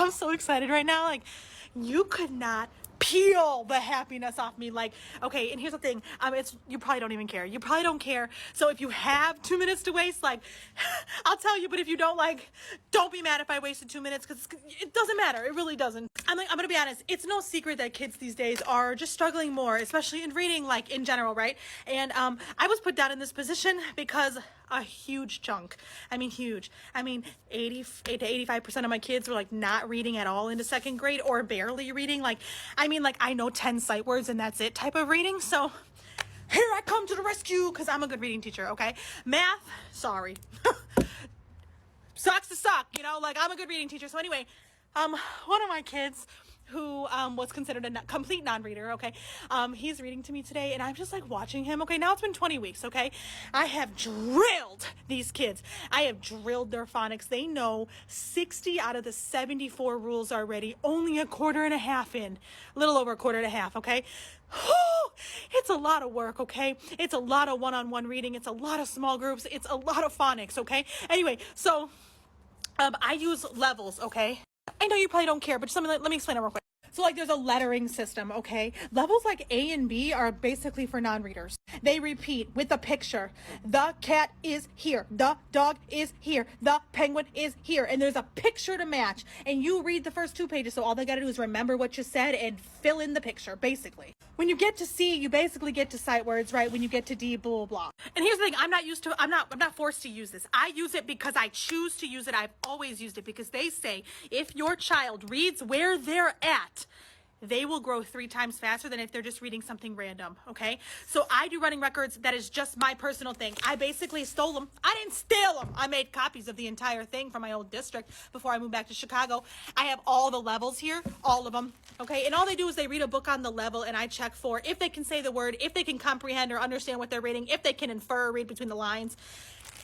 I'm so excited right now. Like, you could not peel the happiness off me. Like, okay, and here's the thing. You probably don't even care. You probably don't care. So if you have 2 minutes to waste, like, I'll tell you, but if you don't, like, don't be mad if I wasted 2 minutes, because it doesn't matter. It really doesn't. I'm gonna be honest. It's no secret that kids these days are just struggling more, especially in reading, like, in general, right? And I was put down in this position because a huge chunk, huge, 80 to 85% of my kids were like not reading at all into second grade, or barely reading. Like I know 10 sight words and that's it type of reading. So here I come to the rescue, because I'm a good reading teacher. Okay, math, sorry. Sucks to suck, like, I'm a good reading teacher. So anyway, one of my kids who was considered a complete non-reader, okay, he's reading to me today, and I'm just like watching him. Okay, now it's been 20 weeks, okay? I have drilled these kids. I have drilled their phonics. They know 60 out of the 74 rules already, only a quarter and a half in, a little over a quarter and a half, okay? It's a lot of work, okay? It's a lot of one-on-one reading. It's a lot of small groups. It's a lot of phonics, okay? Anyway, so I use levels, okay? I know you probably don't care, but just let me explain it real quick. So, like, there's a lettering system, okay? Levels like A and B are basically for non-readers. They repeat with a picture. The cat is here. The dog is here. The penguin is here. And there's a picture to match. And you read the first 2 pages, so all they gotta do is remember what you said and fill in the picture, basically. When you get to C, you basically get to sight words, right? When you get to D, blah, blah, blah. And here's the thing, I'm not forced to use this. I use it because I choose to use it. I've always used it, because they say if your child reads where they're at, they will grow 3 times faster than if they're just reading something random, okay? So I do running records. That is just my personal thing. I basically stole them. I didn't steal them. I made copies of the entire thing from my old district before I moved back to Chicago. I have all the levels here, all of them, okay? And all they do is they read a book on the level, and I check for if they can say the word, if they can comprehend or understand what they're reading, if they can infer or read between the lines,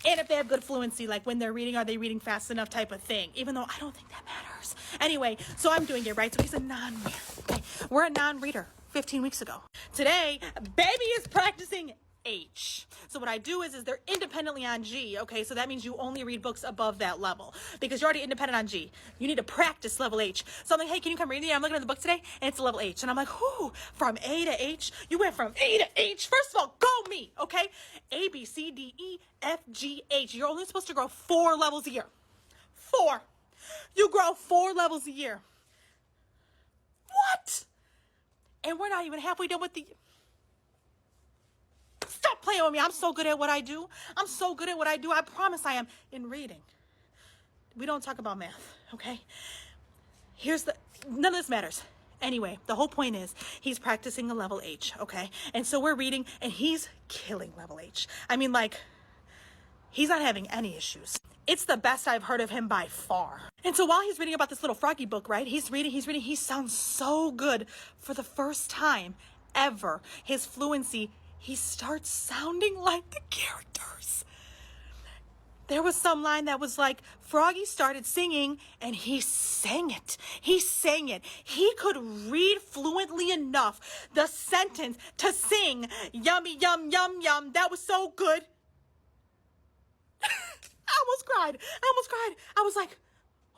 and if they have good fluency, like when they're reading, are they reading fast enough type of thing, even though I don't think that matters. Anyway, so I'm doing it, right? So he's a non-reader, okay? We're a non-reader 15 weeks ago. Today, baby is practicing H. So what I do is they're independently on G, okay? So that means you only read books above that level, because you're already independent on G. You need to practice level H. So I'm like, hey, can you come read me? I'm looking at the book today, and it's level H. And I'm like, whoo, from A to H? You went from A to H? First of all, go me, okay? A, B, C, D, E, F, G, H. You're only supposed to grow 4 levels a year. 4. You grow 4 levels a year. What? And we're not even halfway done with the... Stop playing with me. I'm so good at what I do. I'm so good at what I do. I promise I am in reading. We don't talk about math, okay? None of this matters. Anyway, the whole point is he's practicing a level H, okay? And so we're reading, and he's killing level H. He's not having any issues. It's the best I've heard of him by far. And so while he's reading about this little froggy book, right? He's reading. He sounds so good for the first time ever. His fluency, he starts sounding like the characters. There was some line that was like, Froggy started singing, and he sang it. He sang it. He could read fluently enough the sentence to sing, yummy, yum, yum, yum. That was so good. I almost cried. I was like,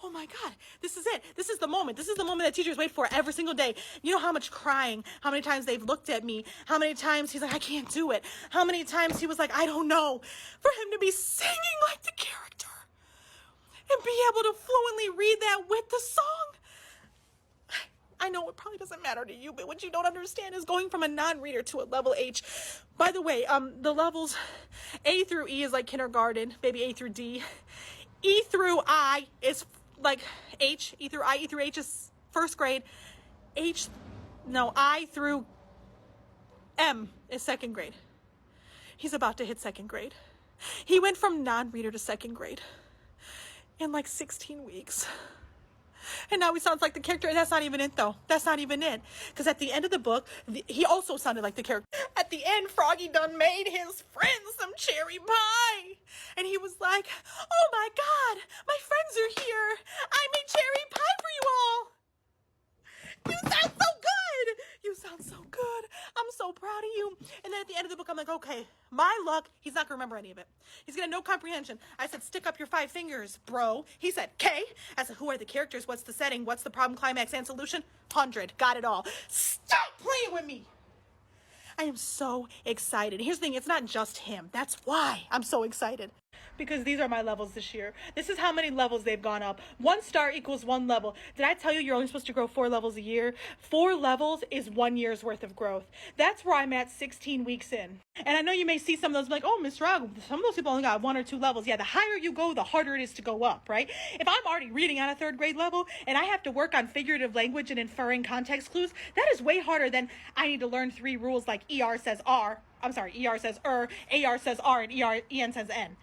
oh my God, this is it. This is the moment. This is the moment that teachers wait for every single day. You know how much crying, how many times they've looked at me, how many times he's like, I can't do it. How many times he was like, I don't know. For him to be singing like the character and be able to fluently read that with the song. I know it probably doesn't matter to you, but what you don't understand is going from a non-reader to a level H. By the way, the levels A through E is like kindergarten, maybe A through D. E through I is like H. E through H is first grade. I through M is second grade. He's about to hit second grade. He went from non-reader to second grade in like 16 weeks. And now he sounds like the character. And that's not even it, though. That's not even it. Because at the end of the book, he also sounded like the character. At the end, Froggy done made his friends some cherry pie. And he was like, oh my God, my friends are here. I made cherry pie for you all. You sound so good. You sound so good. I'm so proud of you. And then at the end of the book, I'm like, okay, my luck, he's not gonna remember any of it. He's gonna know comprehension. I said, stick up your 5 fingers, bro. He said, K. I said, who are the characters? What's the setting? What's the problem, climax, and solution? 100. Got it all. Stop playing with me. I am so excited. Here's the thing, it's not just him. That's why I'm so excited. Because these are my levels this year. This is how many levels they've gone up. 1 star equals 1 level. Did I tell you you're only supposed to grow 4 levels a year? 4 levels is 1 year's worth of growth. That's where I'm at 16 weeks in. And I know you may see some of those like, oh, Miss Rog, some of those people only got 1 or 2 levels. Yeah, the higher you go, the harder it is to go up, right? If I'm already reading on a 3rd grade level and I have to work on figurative language and inferring context clues, that is way harder than I need to learn 3 rules like ER says R. I'm sorry, ER says AR says R, and EN says N.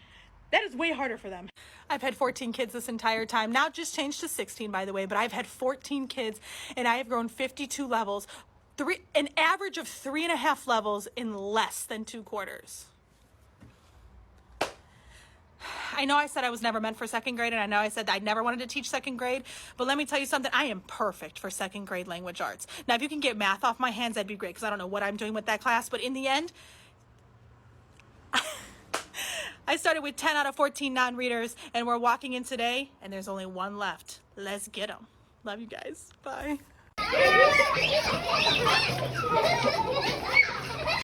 That is way harder for them. I've had 14 kids this entire time. Now just changed to 16, by the way, but I've had 14 kids and I have grown 52 levels, an average of 3.5 levels in less than 2 quarters. I know I said I was never meant for 2nd grade, and I know I said I never wanted to teach 2nd grade, but let me tell you something, I am perfect for 2nd grade language arts. Now, if you can get math off my hands, that'd be great, because I don't know what I'm doing with that class, but in the end, I started with 10 out of 14 non-readers, and we're walking in today, and there's only 1 left. Let's get them. Love you guys. Bye.